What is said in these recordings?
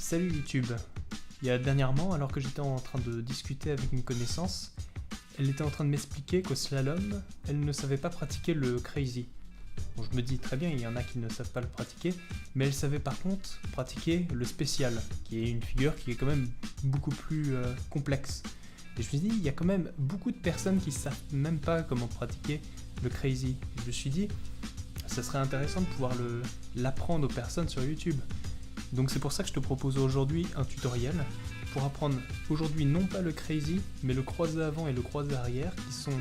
Salut YouTube. Il y a dernièrement, alors que j'étais en train de discuter avec une connaissance, elle était en train de m'expliquer qu'au slalom, elle ne savait pas pratiquer le crazy. Bon, je me dis très bien, il y en a qui ne savent pas le pratiquer, mais elle savait par contre pratiquer le spécial, qui est une figure qui est quand même beaucoup plus complexe. Et je me suis dit, il y a quand même beaucoup de personnes qui ne savent même pas comment pratiquer le crazy. Et je me suis dit, ça serait intéressant de pouvoir l'apprendre aux personnes sur YouTube. Donc c'est pour ça que je te propose aujourd'hui un tutoriel pour apprendre aujourd'hui non pas le crazy, mais le croisé avant et le croisé arrière qui sont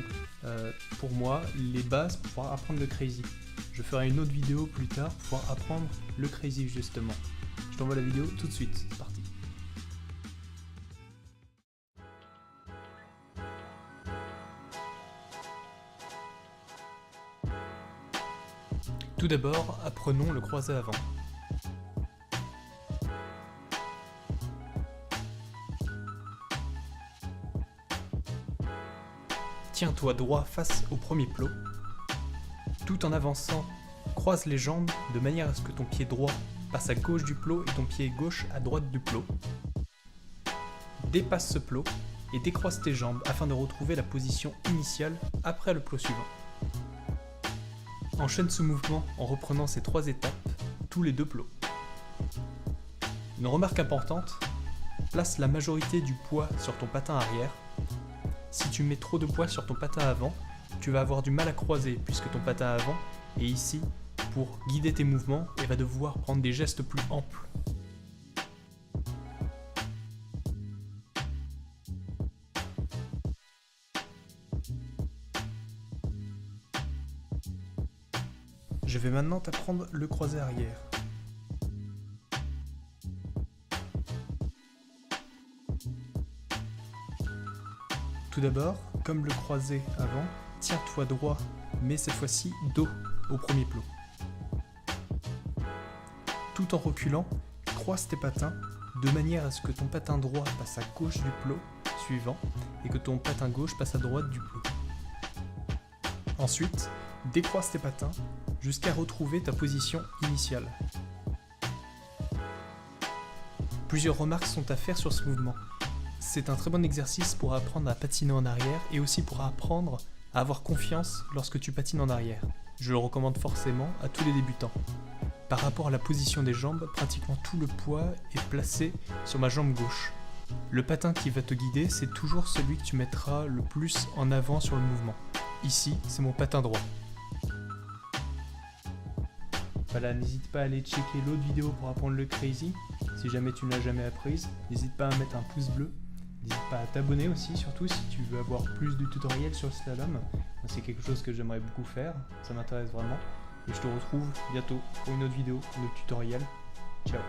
pour moi les bases pour pouvoir apprendre le crazy. Je ferai une autre vidéo plus tard pour pouvoir apprendre le crazy justement. Je t'envoie la vidéo tout de suite, c'est parti. Tout d'abord, apprenons le croisé avant. Tiens-toi droit face au premier plot. Tout en avançant, croise les jambes de manière à ce que ton pied droit passe à gauche du plot et ton pied gauche à droite du plot. Dépasse ce plot et décroise tes jambes afin de retrouver la position initiale après le plot suivant. Enchaîne ce mouvement en reprenant ces 3 étapes, tous les 2 plots. Une remarque importante, place la majorité du poids sur ton patin arrière. Si tu mets trop de poids sur ton patin avant, tu vas avoir du mal à croiser puisque ton patin avant est ici pour guider tes mouvements et va devoir prendre des gestes plus amples. Je vais maintenant t'apprendre le croisé arrière. Tout d'abord, comme le croisé avant, tiens-toi droit, mais cette fois-ci dos au premier plot. Tout en reculant, croise tes patins de manière à ce que ton patin droit passe à gauche du plot suivant et que ton patin gauche passe à droite du plot. Ensuite, décroise tes patins jusqu'à retrouver ta position initiale. Plusieurs remarques sont à faire sur ce mouvement. C'est un très bon exercice pour apprendre à patiner en arrière et aussi pour apprendre à avoir confiance lorsque tu patines en arrière. Je le recommande forcément à tous les débutants. Par rapport à la position des jambes, pratiquement tout le poids est placé sur ma jambe gauche. Le patin qui va te guider, c'est toujours celui que tu mettras le plus en avant sur le mouvement. Ici, c'est mon patin droit. Voilà, n'hésite pas à aller checker l'autre vidéo pour apprendre le crazy. Si jamais tu ne l'as jamais apprise, n'hésite pas à mettre un pouce bleu. N'hésite pas à t'abonner aussi, surtout si tu veux avoir plus de tutoriels sur le slalom. C'est quelque chose que j'aimerais beaucoup faire, ça m'intéresse vraiment. Et je te retrouve bientôt pour une autre vidéo, un autre tutoriel. Ciao.